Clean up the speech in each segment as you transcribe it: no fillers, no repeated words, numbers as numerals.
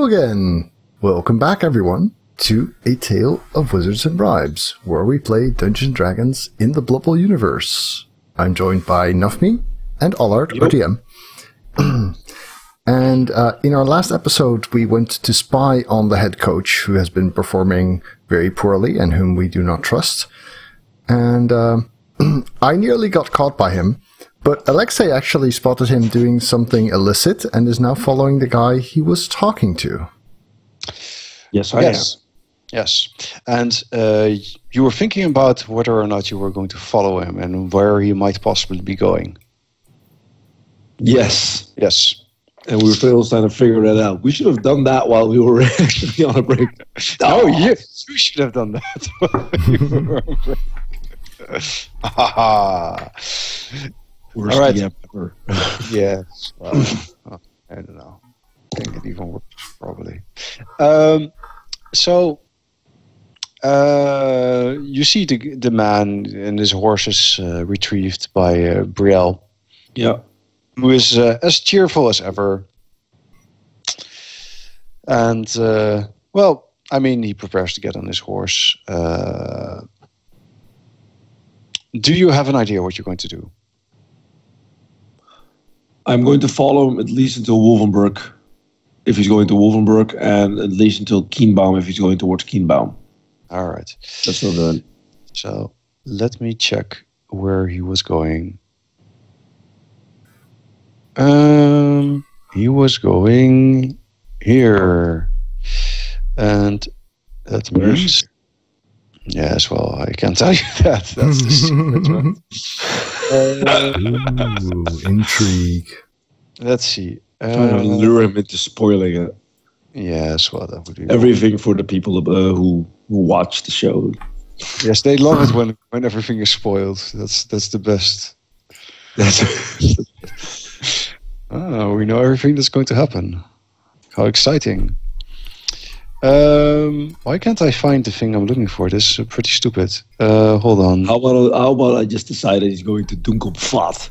again! Welcome back, everyone, to A Tale of Wizards and Bribes, where we play Dungeons & Dragons in the Blood Bowl universe. I'm joined by Nufmi and Allard, our DM. And in our last episode, we went to spy on the head coach, who has been performing very poorly and whom we do not trust. And I nearly got caught by him, but Alexei actually spotted him doing something illicit and is now following the guy he was talking to. Yes, I am. Yes. And you were thinking about whether or not you were going to follow him and where he might possibly be going. Yes. Yes. And we were still trying to figure that out. We should have done that while we were actually on a break. No, you should have done that while you were on a break. Worst All right. DM ever. Yes. Well, I don't know. I think it even works, probably. So, you see the man and his horses retrieved by Brielle. Yeah. Who is as cheerful as ever. And, well, I mean, he prepares to get on his horse. Do you have an idea what you're going to do? I'm going to follow him at least until Wolvenberg, if he's going to Wolvenberg, and at least until Kienbaum, if he's going towards Kienbaum. All right. That's not good. So, let me check where he was going. He was going here, and that means, yes. Well, I can tell you that. That's the secret. Ooh, intrigue. Let's see. Trying to lure him into spoiling it. Yes, well, that would be everything for the people who watch the show. Yes, they love it when everything is spoiled. That's the best. Oh, we know everything that's going to happen. How exciting. Why can't I find the thing I'm looking for? This is pretty stupid. Hold on. How about I just decided he's going to Dunkelpfad?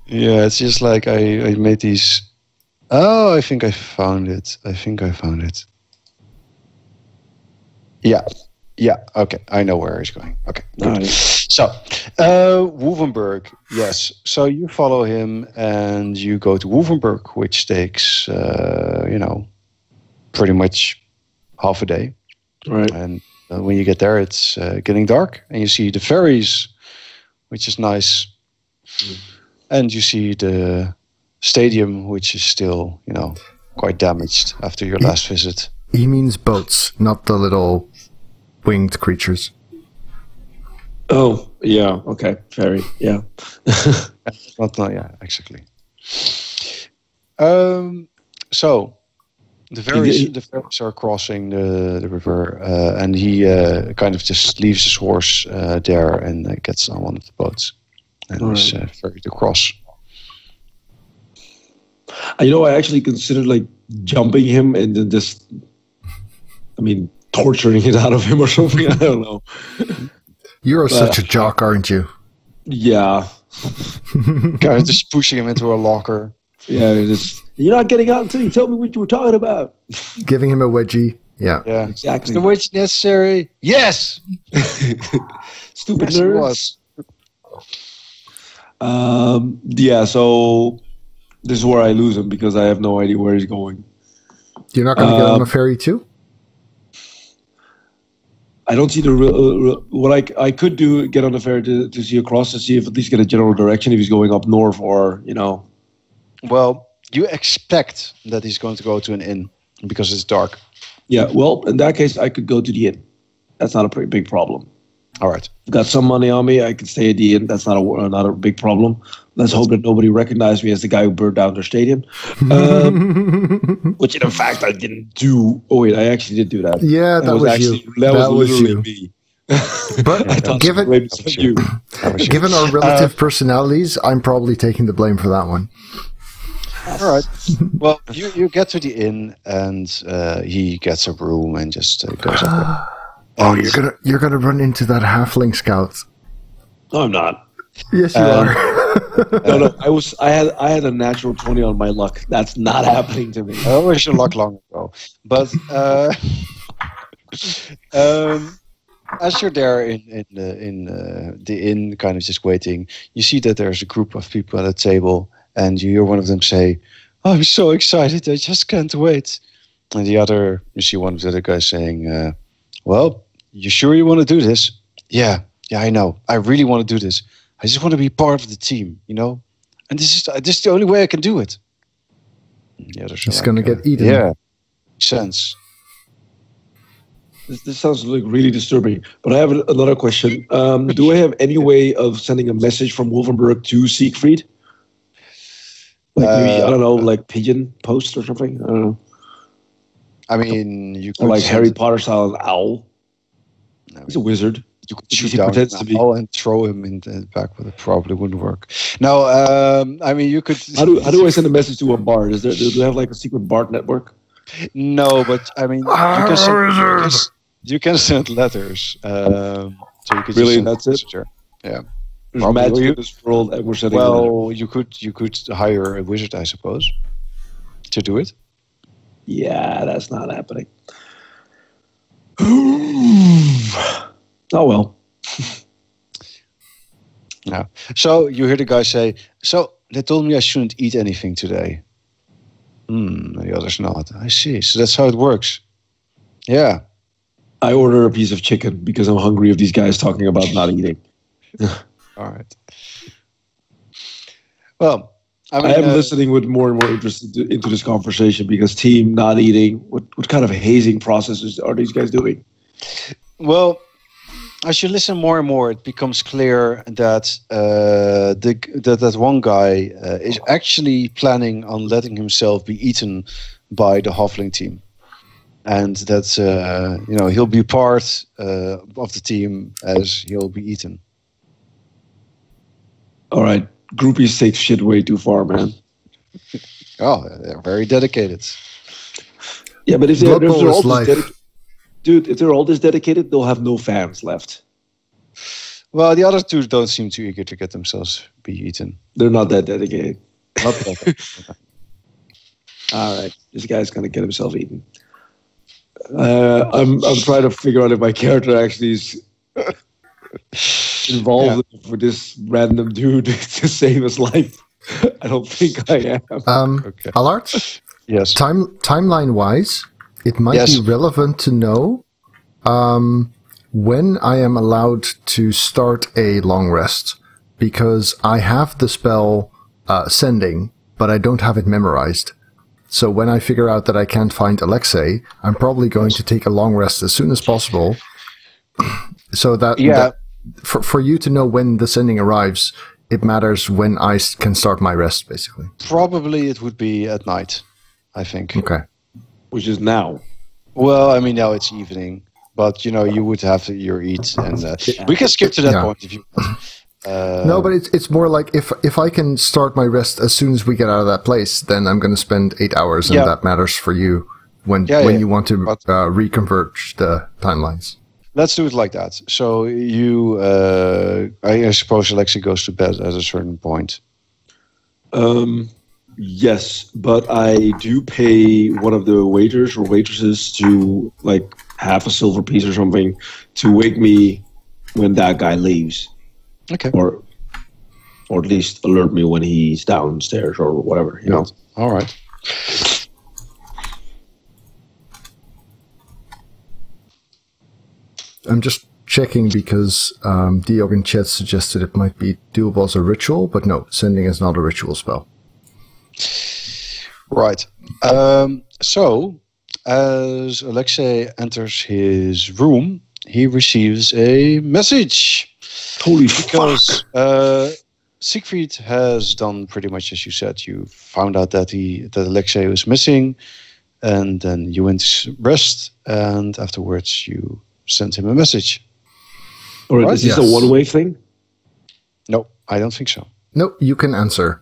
Yeah, it's just like I made these... Oh, I think I found it. Yeah, okay. I know where he's going. Okay. Nice. So, Wolvenberg, yes. So you follow him and you go to Wolvenberg, which takes, pretty much half a day. Right. And when you get there, it's getting dark and you see the ferries, which is nice. And you see the stadium, which is still, quite damaged after your last visit. He means boats, not the little winged creatures. Oh, yeah. Okay. Ferry. Yeah. Not yeah, exactly. So the ferries are crossing the river, and he kind of just leaves his horse there and gets on one of the boats and is ferried across. I actually considered jumping him and then just, torturing it out of him or something. I don't know. You're such a jock, aren't you? Yeah. Kind of just pushing him into a locker. Yeah, you're not getting out until you tell me what you were talking about. Giving him a wedgie. Yeah. Yeah. Exactly. Is the wedge necessary? Yes! Stupid yes, nerds. Yeah, so this is where I lose him because I have no idea where he's going. You're not going to get on a ferry too? I don't see the what I could do, get on the ferry to see across to see if at least get a general direction if he's going up north or, Well, you expect that he's going to go to an inn because it's dark. Yeah, well, in that case, I could go to the inn. That's not a pretty big problem. All right. I've got some money on me. I can stay at the inn. That's not a big problem. Let's hope that nobody recognized me as the guy who burned down their stadium. Which, in fact, I didn't do. Oh, wait, I actually did do that. Yeah, that was you. That was literally me. But given our relative personalities, I'm probably taking the blame for that one. All right. Well, you get to the inn, and he gets a room and just goes up there. Oh, you're gonna run into that halfling scout. No, I'm not. Yes, you are. No. I had a natural 20 on my luck. That's not happening to me. I wish your luck long ago. But as you're there in the inn, kind of just waiting, you see that there's a group of people at a table, and you hear one of them say, "I'm so excited! I just can't wait." And you see one of the other guys saying, "Well, you sure you want to do this?" Yeah, I know. I really want to do this. I just want to be part of the team, And this is the only way I can do it. The others He's going to get eaten. Yeah, makes sense. This sounds like really disturbing. But I have another question. Do I have any way of sending a message from Wolfenburg to Siegfried? Like maybe, I don't know, like pigeon post or something? I don't know. I mean, you could or like Harry Potter style, an owl. He's a wizard. You could shoot down an owl and throw him in the back, but it probably wouldn't work. No, I mean, you could... How do I send a message to a bard? Do they have like a secret bard network? No, but I mean, you can send letters. So you could really, just that's it? Yeah. There's magic in this world, and we're sending. Well, you could hire a wizard, I suppose, to do it. Yeah, that's not happening. Oh well. No. So you hear the guy say, "So they told me I shouldn't eat anything today." The others nod. I see. So that's how it works. Yeah. I order a piece of chicken because I'm hungry of these guys talking about not eating. All right. Well, I mean, I am listening with more and more interest into this conversation because team not eating. What kind of hazing processes are these guys doing? Well, as you listen more and more, it becomes clear that that one guy is actually planning on letting himself be eaten by the Halfling team, and that he'll be part of the team as he'll be eaten. All right, groupies take shit way too far, man. Oh, they're very dedicated. Yeah, but if they're all this dedicated, dude, if they're all this dedicated, they'll have no fans left. Well, the other two don't seem too eager to get themselves be eaten. They're not that dedicated. Not that. All right, this guy's gonna get himself eaten. I'm trying to figure out if my character actually is involved with this random dude to save his life. I don't think I am. Okay. Allard? Yes. Timeline-wise, it might be relevant to know when I am allowed to start a long rest, because I have the spell sending, but I don't have it memorized. So when I figure out that I can't find Alexei, I'm probably going to take a long rest as soon as possible. So that for you to know when the sending arrives, it matters when I can start my rest, basically. Probably it would be at night, I think. Okay. Which is now. Well, I mean, now it's evening, but you would have your eat, and we can skip to that point if you want. No, but it's more like if I can start my rest as soon as we get out of that place, then I'm going to spend 8 hours, and that matters for you when you want to reconverge the timelines. Let's do it like that. So I suppose Alexei goes to bed at a certain point. Yes, but I do pay one of the waiters or waitresses to like half a silver piece or something to wake me when that guy leaves. Okay. Or at least alert me when he's downstairs or whatever, you know. All right. I'm just checking because Diog in chat suggested it might be doable as a ritual, but no, sending is not a ritual spell. Right. So, as Alexei enters his room, he receives a message. Holy fuck. Siegfried has done pretty much as you said. You found out that Alexei was missing, and then you went to rest, and afterwards you sent him a message. All right, is this a one-way thing? No, I don't think so. No, you can answer.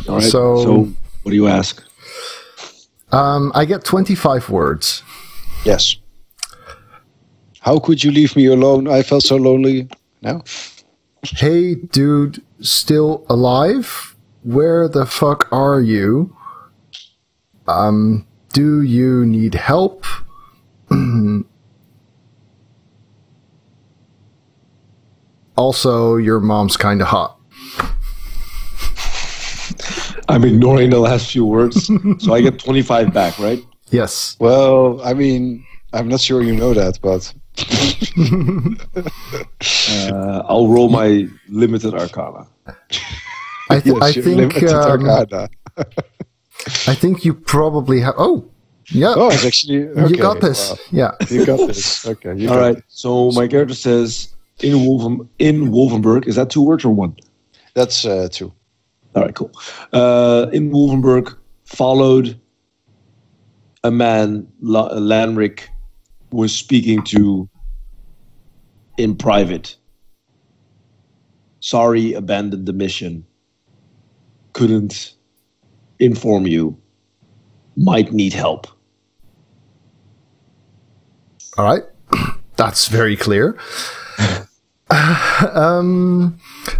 All right, so what do you ask? I get 25 words. Yes. How could you leave me alone? I felt so lonely. No? Hey, dude, still alive? Where the fuck are you? Do you need help? Also, your mom's kind of hot. I'm ignoring the last few words, so I get 25 back, right? Yes. Well, I mean, I'm not sure you know that, but I'll roll my limited arcana. I think Arcana. I think you probably have. Oh, yeah. Oh, it's actually okay. You got this. Wow. Yeah. You got this. Okay. All right. So my character says in Wolvenberg. Is that 2 words or 1? That's 2. All right, cool. In Wolvenberg, followed a man, Lenric, was speaking to in private. Sorry, abandoned the mission. Couldn't inform you. Might need help. All right. That's very clear.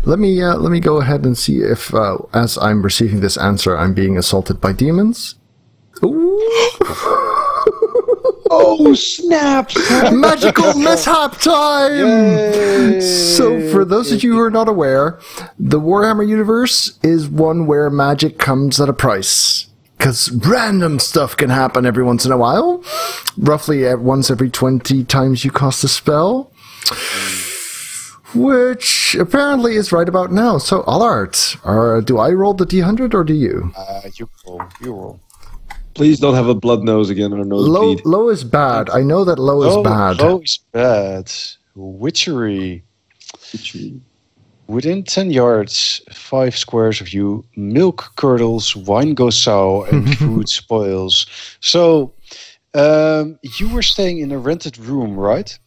Let me go ahead and see if, as I'm receiving this answer, I'm being assaulted by demons. Ooh. Oh, snaps! Magical mishap time! Yay! So, for those of you who are not aware, the Warhammer universe is one where magic comes at a price. Because random stuff can happen every once in a while. Roughly once every 20 times you cast a spell. Which apparently is right about now. So, Allard, do I roll the D100 or do you? You roll. Please don't have a blood nose again or nosebleed. Low is bad. I know that low is bad. Low is bad. Witchery. Within 10 yards, 5 squares of you, milk curdles, wine goes sour, and food spoils. So, you were staying in a rented room, right?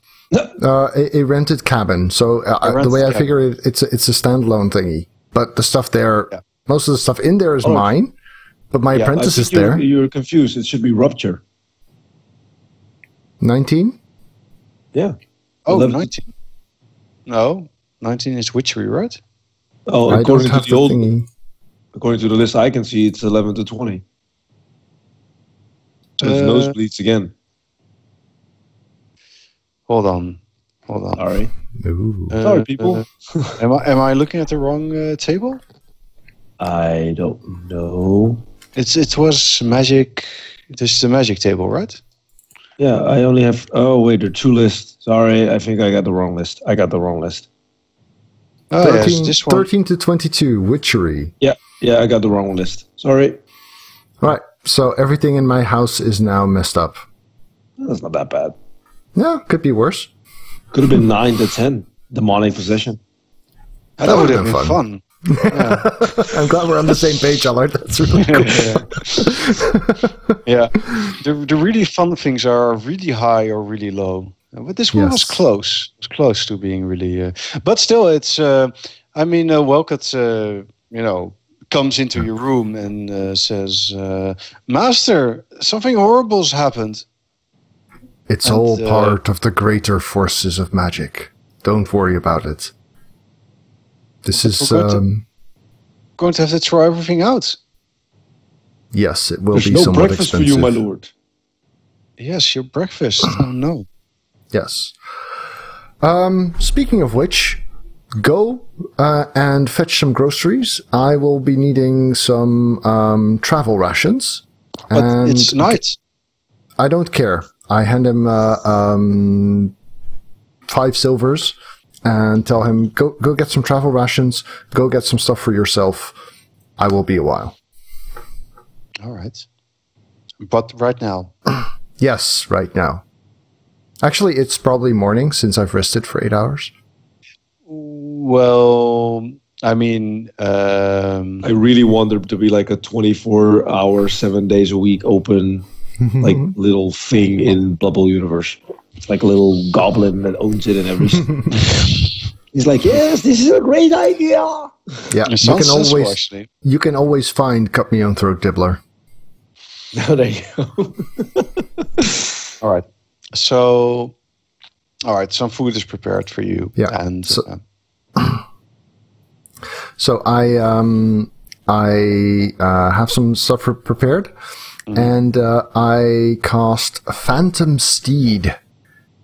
A rented cabin. So the way I figure it, it's a standalone thingy. But the stuff there, most of the stuff in there is mine. But my apprentice is there. You're confused. It should be rupture. 19? Yeah. Oh, 11. 19. No, 19 is witchery, right? Oh, I according don't have to the old, thingy. according to the list I can see, it's 11 to 20. So it's nosebleeds again. Hold on. Sorry. Ooh. Sorry, people. Am I looking at the wrong table? I don't know. It was magic. This is the magic table, right? Yeah, I only have. Oh wait, there are 2 lists. Sorry, I think I got the wrong list. Oh, 13, yes, this one. 13 to 22, witchery. Yeah, I got the wrong list. Sorry. Right, so everything in my house is now messed up. That's not that bad. Yeah, could be worse. Could have been 9 to 10. Demonic possession. That would have been fun. Yeah. I'm glad we're on the same page, Allard. That's really cool. Yeah. The really fun things are really high or really low. But this one was close. It was close to being really... but still, it's... Welcott, comes into your room and says, Master, something horrible's happened. It's all part of the greater forces of magic. Don't worry about it. This is... going to have to try everything out. Yes, it will There's be no somewhat breakfast expensive. for you, my lord. Yes, your breakfast. Oh, no. Yes. Speaking of which, go and fetch some groceries. I will be needing some travel rations. But and it's night. I don't care. I hand him 5 silvers and tell him, go get some travel rations, go get some stuff for yourself. I will be a while. All right. But right now. Yes, right now. Actually, it's probably morning since I've rested for 8 hours. Well, I mean... I really want there to be like a 24-hour, 7 days a week open like little thing in Bloodbowl universe. It's like a little goblin that owns it and everything. He's like, yes, this is a great idea. Yeah, you can always find Cut Me Own Throat Dibbler. Oh, there you go. All right. So, some food is prepared for you. Yeah. And So I have some stuff prepared, and I cast Phantom Steed,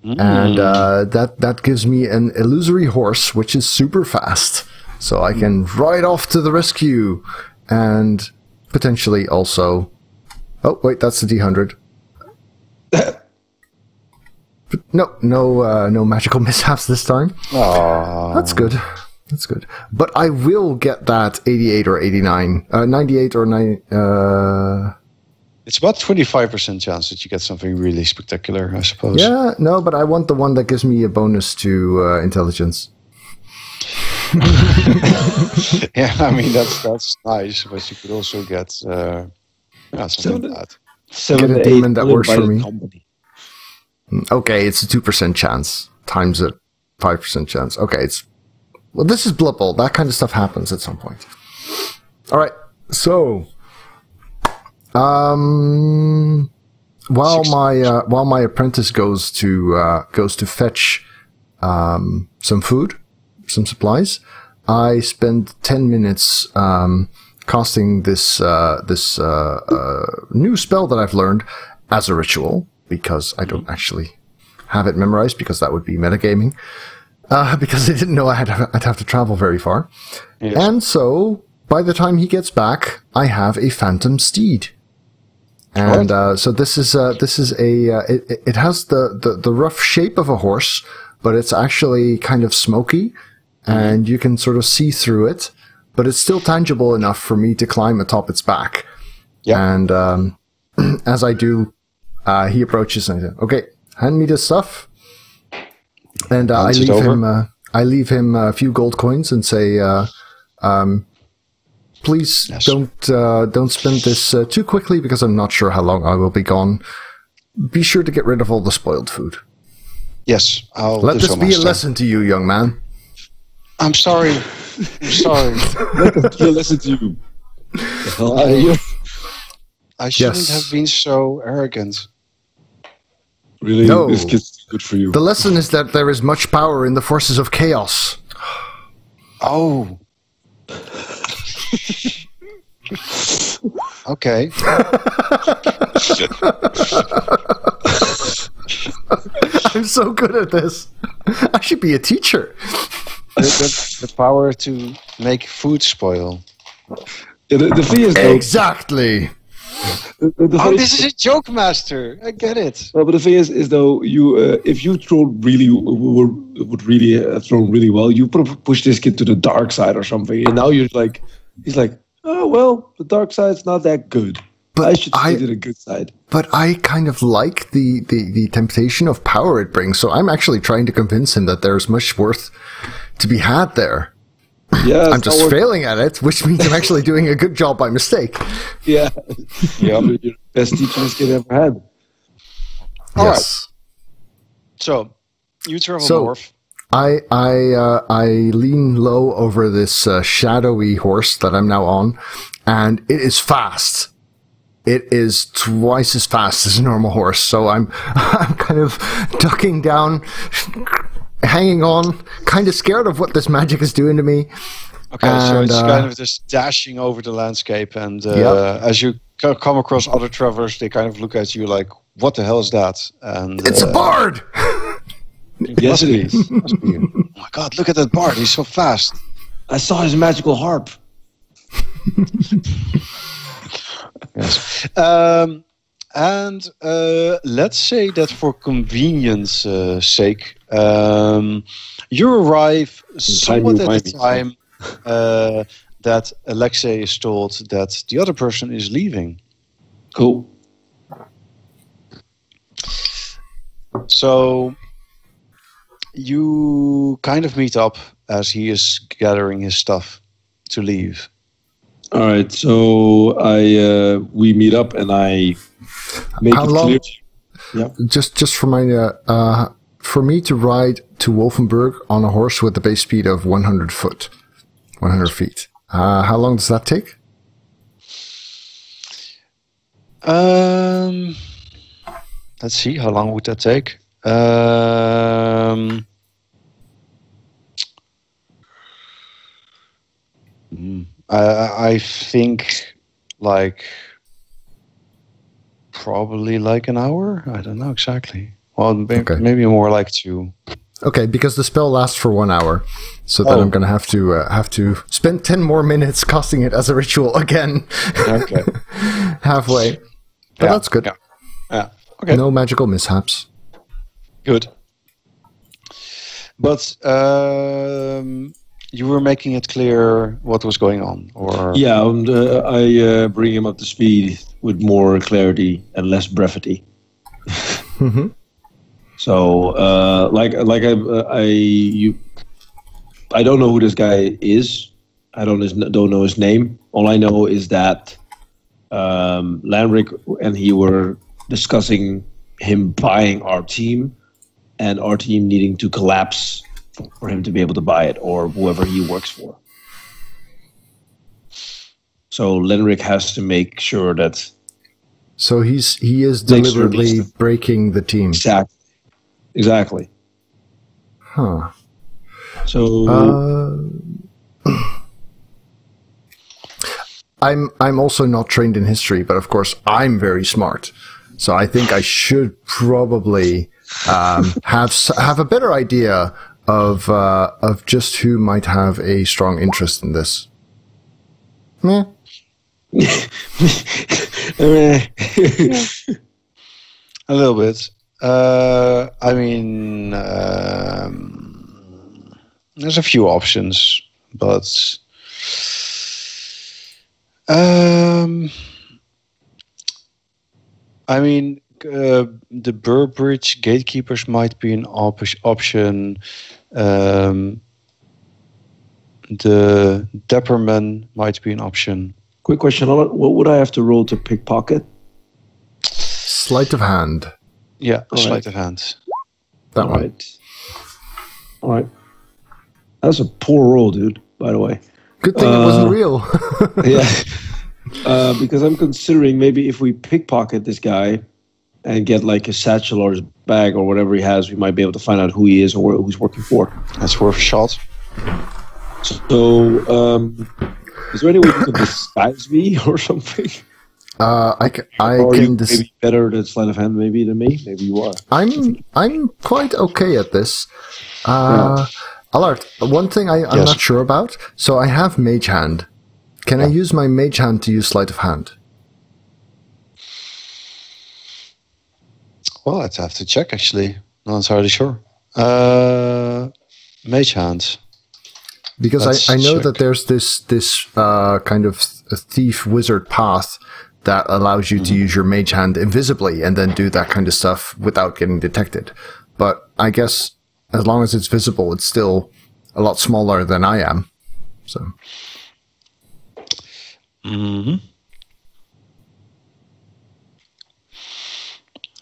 and that gives me an illusory horse, which is super fast, so I can ride off to the rescue, and potentially also. Oh wait, that's the D100. No magical mishaps this time. Aww. That's good. That's good. But I will get that 88 or 89, 98 or 9. It's about 25% chance that you get something really spectacular, I suppose. Yeah, no, but I want the one that gives me a bonus to intelligence. Yeah, I mean that's nice, but you could also get something like that. Get a demon that works for me. Okay, it's a 2% chance times a 5% chance. Okay, well, this is Blood Bowl. That kind of stuff happens at some point. All right, so while my apprentice goes to fetch some food, some supplies, I spend 10 minutes casting this new spell that I've learned as a ritual, because I don't actually have it memorized, because that would be metagaming. Because I didn't know I'd have to travel very far. Yes. And so, by the time he gets back, I have a Phantom Steed. And so this is it has the rough shape of a horse, but it's actually kind of smoky, and you can sort of see through it, but it's still tangible enough for me to climb atop its back. Yeah. And as I do, he approaches and I say, "Okay, hand me this stuff." And I leave him a few gold coins and say, "Please don't spend this too quickly, because I'm not sure how long I will be gone. Be sure to get rid of all the spoiled food." Yes, let this be a lesson to you, young man. I'm sorry. I'm sorry. Let this be a lesson to you. The hell are you? I shouldn't have been so arrogant. Really? No. This kid's good for you. The lesson is that there is much power in the forces of chaos. Oh. Okay. I'm so good at this. I should be a teacher. The power to make food spoil. The thing is, though, exactly. This is a joke, master. I get it. But the thing is though, you if you would really have thrown really well, you push this kid to the dark side or something, and now he's like, oh well, the dark side's not that good. But I should stay to the good side. But I kind of like the temptation of power it brings, so I'm actually trying to convince him that there's much worth to be had there. Yeah, I'm just failing at it, which means I'm actually doing a good job by mistake. Yeah. You're the best teacher this kid ever had. All right. So, you travel north. I lean low over this shadowy horse that I'm now on, and it is fast. It is twice as fast as a normal horse, so I'm kind of ducking down, hanging on, kind of scared of what this magic is doing to me. Okay, so it's kind of just dashing over the landscape, and as you come across other travelers, they kind of look at you like, "What the hell is that?" And it's a bard. Yes, it is. Must be. Oh my God! Look at that bard. He's so fast. I saw his magical harp. Yes. And let's say that for convenience sake, you arrive somewhat at the time that Alexei is told that the other person is leaving. Cool. So you kind of meet up as he is gathering his stuff to leave. All right, so we meet up and I make How it long? clear. Yeah. Just for my for me to ride to Wolfenburg on a horse with a base speed of 100 feet. How long does that take? Let's see. How long would that take? I think like probably like an hour. I don't know exactly. Well, maybe more like 2. Okay, because the spell lasts for 1 hour, so then I'm going to have to spend 10 more minutes casting it as a ritual again. Okay. Halfway. But that's good. Yeah. Okay. No magical mishaps. Good. But you were making it clear what was going on, or Yeah, and I bring him up to speed with more clarity and less brevity. Mm-hmm. So, I don't know who this guy is. I don't know his name. All I know is that Lenric and he were discussing him buying our team, and our team needing to collapse for him to be able to buy it, or whoever he works for. So Lenric has to make sure that. So he is deliberately breaking the team. Exactly. Huh. So I'm also not trained in history, but of course I'm very smart. So I think I should probably have a better idea of just who might have a strong interest in this. Meh. a little bit. I mean, there's a few options, but I mean, the Burbridge gatekeepers might be an option. The Dapperman might be an option. quick question: what would I have to roll to pickpocket? Sleight of hand. Yeah, sleight of hand. That one. All right. That's a poor roll, dude. By the way. Good thing it wasn't real. Yeah. Because I'm considering maybe if we pickpocket this guy and get like his satchel or his bag or whatever he has, we might be able to find out who he is or who he's working for. That's worth a shot. So, is there any way you can disguise me or something? I can. Maybe better than sleight of hand, maybe than me. Maybe you are. I'm quite okay at this. Allard, one thing I'm not sure about. So I have Mage Hand. Can I use my Mage Hand to use sleight of hand? Well, I'd have to check, actually. Not entirely sure. Mage Hand. Because I know that there's this kind of a thief wizard path that allows you to use your Mage Hand invisibly and then do that kind of stuff without getting detected. But I guess as long as it's visible, it's still a lot smaller than I am. So. Mm-hmm.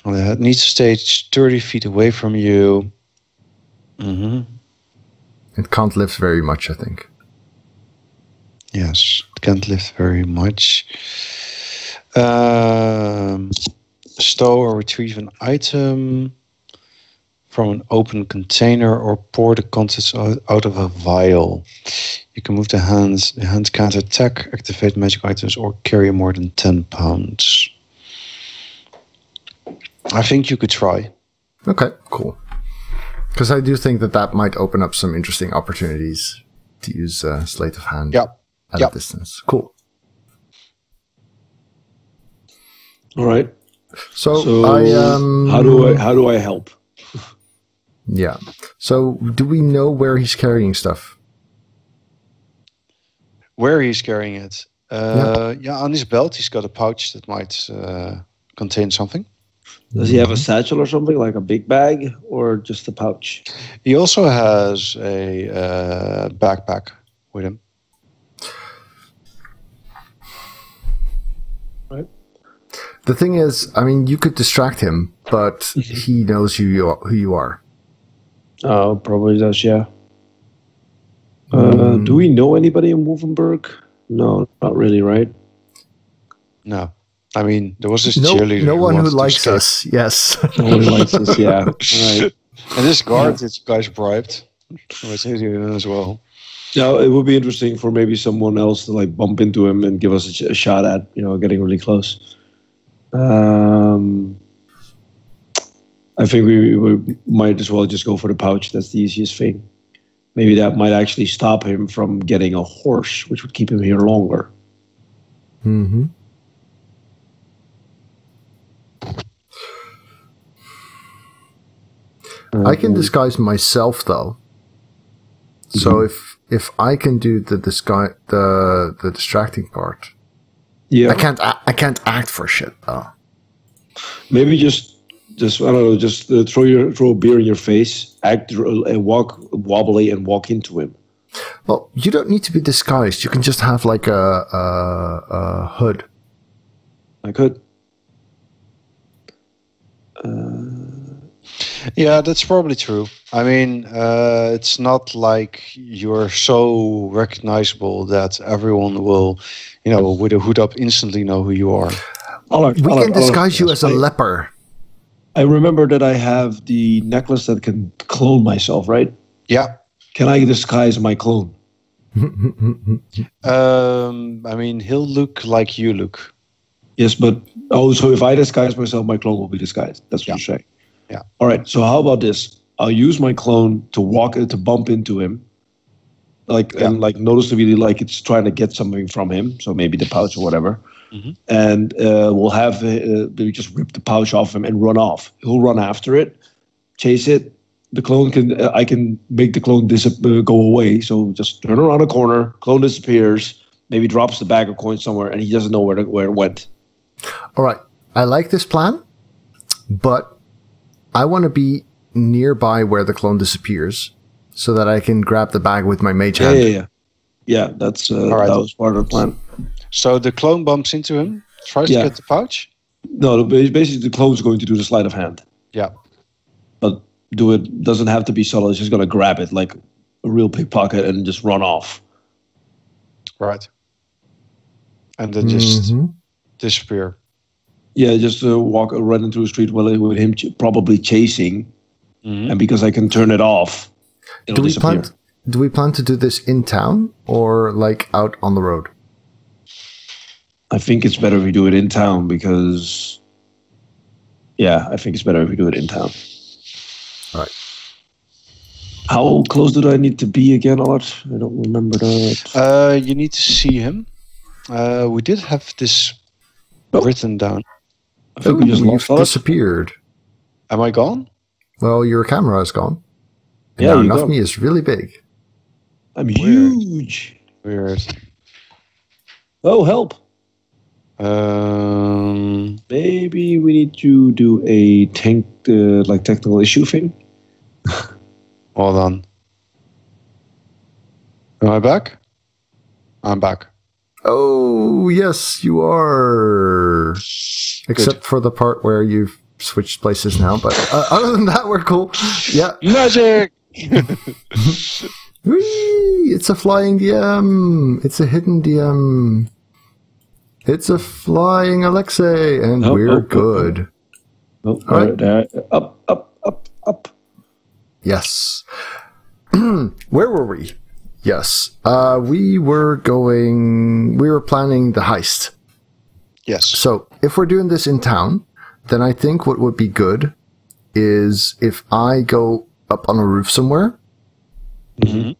Well, it needs to stay 30 feet away from you. Mm-hmm. It can't lift very much, I think. Yes, it can't lift very much. Stow or retrieve an item from an open container or pour the contents out of a vial. You can move the hands. The hands can't attack, activate magic items, or carry more than 10 pounds. I think you could try. Okay, cool. Because I do think that might open up some interesting opportunities to use sleight of hand at a distance. Cool. All right. So how do I help? Yeah. So do we know where he's carrying stuff? Where he's carrying it? On his belt, he's got a pouch that might contain something. Does he have a satchel or something, like a big bag, or just a pouch? He also has a backpack with him. Right. The thing is, I mean, you could distract him, but he knows who you are. Oh, probably does, yeah. Do we know anybody in Wolfenburg? No, not really, right? No. I mean, there was this cheerleader. No one who likes us, yes. No one who likes us, yeah. Right. And this guard that you guys bribed was here as well. Now, it would be interesting for maybe someone else to like bump into him and give us a shot at, getting really close. I think we might as well just go for the pouch. That's the easiest thing. Maybe that might actually stop him from getting a horse, which would keep him here longer. Mm-hmm. I can disguise myself though. So if I can do the distracting part, yeah, I can't act for shit though. Maybe just I don't know, just throw a beer in your face, act and walk wobbly and walk into him. Well, you don't need to be disguised. You can just have like a hood. I could. Yeah, that's probably true. I mean, it's not like you're so recognizable that everyone will, with a hood up instantly know who you are. We can disguise you as a leper. I remember that I have the necklace that can clone myself, right? Yeah. Can I disguise my clone? I mean, he'll look like you look. Yes, but so if I disguise myself, my clone will be disguised. That's what you're saying. Yeah. All right. So how about this? I'll use my clone to bump into him, and noticeably like it's trying to get something from him. So maybe the pouch or whatever. Mm-hmm. And we'll have we just rip the pouch off him and run off. He'll run after it, chase it. The clone I can make the clone go away. So just turn around a corner, clone disappears, maybe drops the bag of coins somewhere, and he doesn't know where it went. All right. I like this plan, but I want to be nearby where the clone disappears so that I can grab the bag with my mage hand. Yeah, that's right. That was part of the plan. So the clone bumps into him, tries to get the pouch? No, basically the clone's going to do the sleight of hand. Yeah. But doesn't have to be subtle. It's just going to grab it like a real pickpocket and just run off. Right. And then just disappear. Yeah, just walk right into the street with him probably chasing. Mm-hmm. And because I can turn it off, it'll disappear. Do we plan to do this in town or like out on the road? I think it's better if we do it in town because, I think it's better if we do it in town. All right. How close do I need to be again, Art? I don't remember that. You need to see him. We did have this written down. I think we just disappeared. Am I gone? Well, your camera is gone. And yeah, now me is really big. I'm huge. Weird. Oh, help. Maybe we need to do a technical issue thing. Hold on. Am I back? I'm back. Oh, yes, you are. Except for the part where you've switched places now. But other than that, we're cool. Yeah. Magic! Whee! It's a flying DM. It's a hidden DM. It's a flying Alexei, and we're good. All right. Up. Yes. Where were we? Yes. We were planning the heist. Yes. So if we're doing this in town, then I think what would be good is if I go up on a roof somewhere, so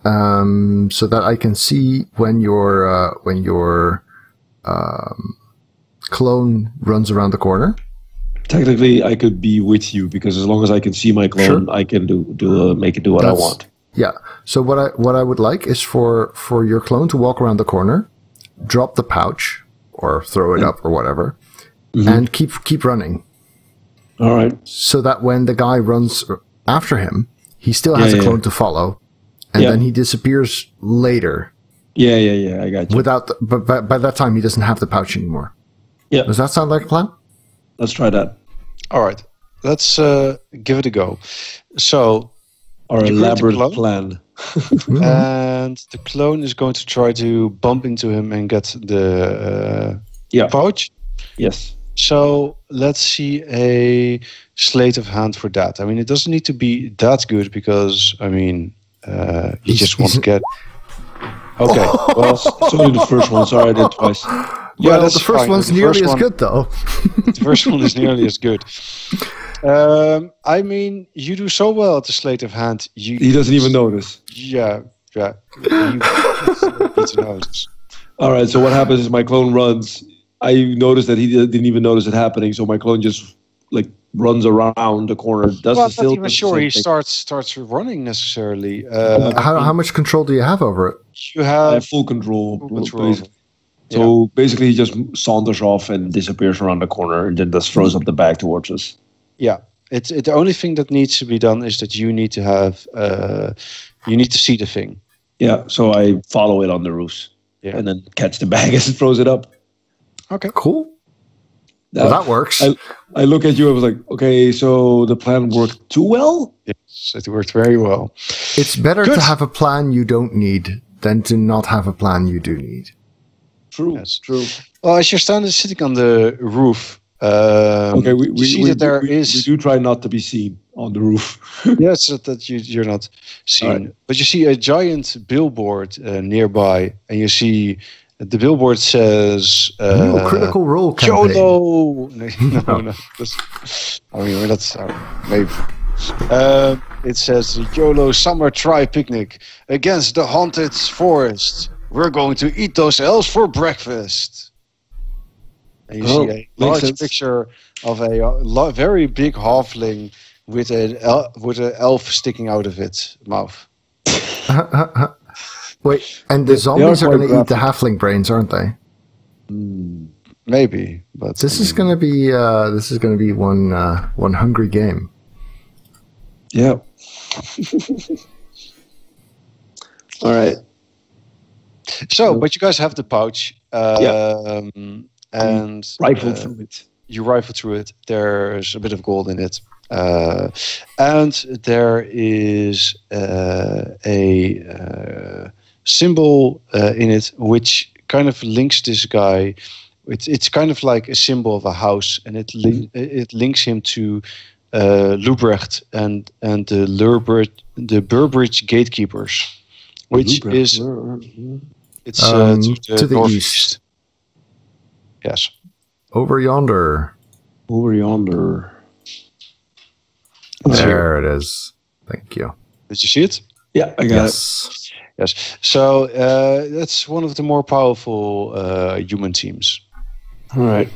that I can see when your clone runs around the corner. Technically, I could be with you because as long as I can see my clone, I can make it do what I want. Yeah. So what I would like is for your clone to walk around the corner, drop the pouch or throw it up or whatever, and keep running. All right. So that when the guy runs after him, he still has a clone to follow, and then he disappears later. Yeah. I got you. But by that time, he doesn't have the pouch anymore. Yeah. Does that sound like a plan? Let's try that. All right. Let's give it a go. So, our elaborate plan. And the clone is going to try to bump into him and get the pouch. Yes. So let's see a sleight of hand for that. I mean, it doesn't need to be that good because, I mean, you just want to get. Okay, well, it's only the first one. Sorry, I did it twice. Yeah, well, that's the first fine. one's The nearly first as one- good, though. The first one is nearly as good. I mean, you do so well at the sleight of hand. He doesn't even notice. Yeah. You need to notice. All right, so what happens is my clone runs. I noticed that he didn't even notice it happening, so my clone just like runs around the corner. Does Well, the I'm not even does the sure same he thing. starts running necessarily. How much control do you have over it? You I have have full control. control. Basically. So basically, he just saunters off and disappears around the corner, and then just throws up the bag towards us. Yeah, the only thing that needs to be done is that you need to have you need to see the thing. Yeah, so I follow it on the roofs, and then catch the bag as it throws it up. Okay, Cool. Well, that works. I look at you. I was like, okay, so the plan worked too well. yes, it worked very well. It's better Good. to have a plan you don't need than to not have a plan you do need. True. Yes. True. Well, as you're sitting on the roof, Okay, you see that there we is do try not to be seen on the roof. yes that you're not seen, Alright. but you see a giant billboard nearby, and you see the billboard says New Critical Role campaign. YOLO. No. I mean, that's maybe. It says YOLO Summer Try Picnic against the haunted forest. We're going to eat those elves for breakfast. And you see a makes large sense. picture of a very big halfling with an elf sticking out of its mouth. Wait, and the zombies are quite going to eat the graphic. halfling brains, aren't they? Maybe, but This is going to be one hungry game. Yeah. All right. So, but you guys have the pouch, and Rifle through it. you rifle through it. There's a bit of gold in it, and there is a symbol in it which kind of links this guy. It's kind of like a symbol of a house, and it links him to Lubrecht and the Burbridge gatekeepers, which is it's to the northeast. east. Yes. Over yonder. Over yonder. There it is. Thank you. Did you see it? Yeah, I got it. Yes. Yes. So that's one of the more powerful human teams. All right.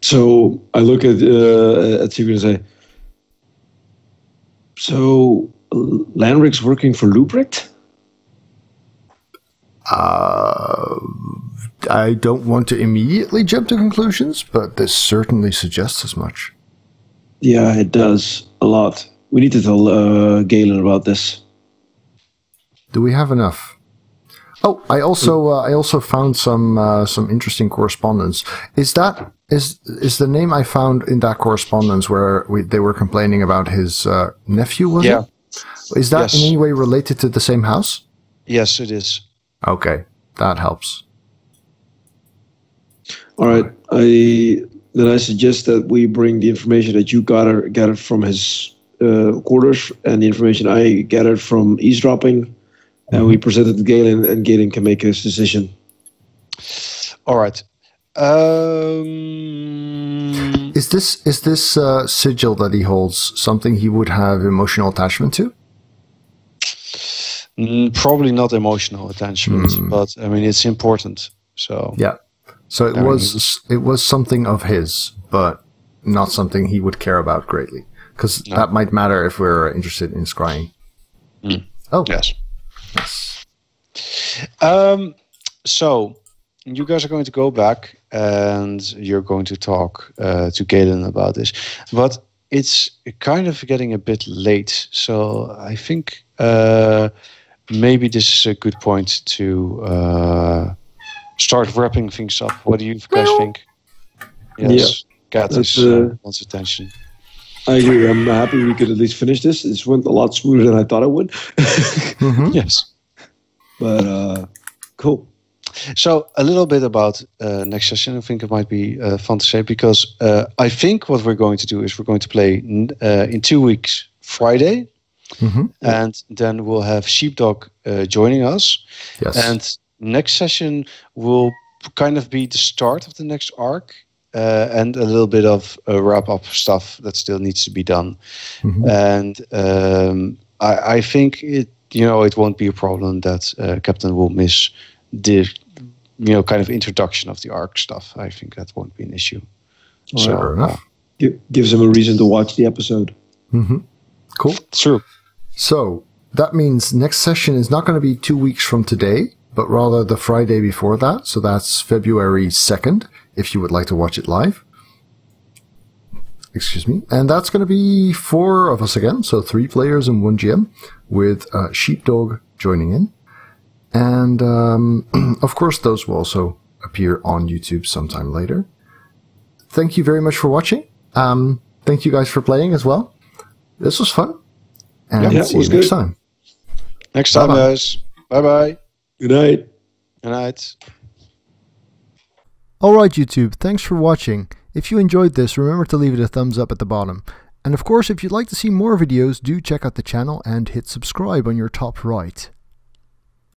So I look at Siegfried and say, so Lenric's working for Lubrecht? I don't want to immediately jump to conclusions, but this certainly suggests as much. Yeah, it does a lot. We need to tell Galen about this. Do we have enough? Oh, I also found some interesting correspondence. Is the name I found in that correspondence where they were complaining about his nephew? Was it? Is that in any way related to the same house? Yes, it is. Okay, that helps. All right. I suggest that we bring the information that you gathered from his quarters and the information I gathered from eavesdropping, and we present it to Galen, and Galen can make his decision. All right. Is this sigil that he holds something he would have emotional attachment to? Probably not emotional attachment, but I mean it's important. So Yeah. So it was something of his, but not something he would care about greatly, because that might matter if we're interested in scrying. Oh yes. yes. So you guys are going to go back and you're going to talk to Galen about this, but it's kind of getting a bit late. So I think maybe this is a good point to start wrapping things up. What do you guys think? Yes, Cat is wants attention. I agree. I'm happy we could at least finish this. This went a lot smoother than I thought it would. Yes. But cool. So a little bit about next session. I think it might be fun to say, because I think what we're going to do is we're going to play in 2 weeks Friday. Mm-hmm. And then we'll have Sheepdog joining us. Yes. And next session will kind of be the start of the next arc, and a little bit of wrap-up stuff that still needs to be done. Mm-hmm. And I think it won't be a problem that Captain will miss the kind of introduction of the arc stuff. I think that won't be an issue. Fair enough. Gives him a reason to watch the episode. Mm-hmm. Cool. True. So that means next session is not going to be 2 weeks from today, but rather the Friday before that. So that's February 2nd, if you would like to watch it live. Excuse me. And that's going to be 4 of us again. So 3 players and 1 GM, with Sheepdog joining in. And of course, those will also appear on YouTube sometime later. Thank you very much for watching. Thank you guys for playing as well. This was fun. And see you next time. Next time, guys. Bye-bye. Good night. Good night. Alright YouTube, thanks for watching. If you enjoyed this, remember to leave it a thumbs up at the bottom. And of course, if you'd like to see more videos, do check out the channel and hit subscribe on your top right.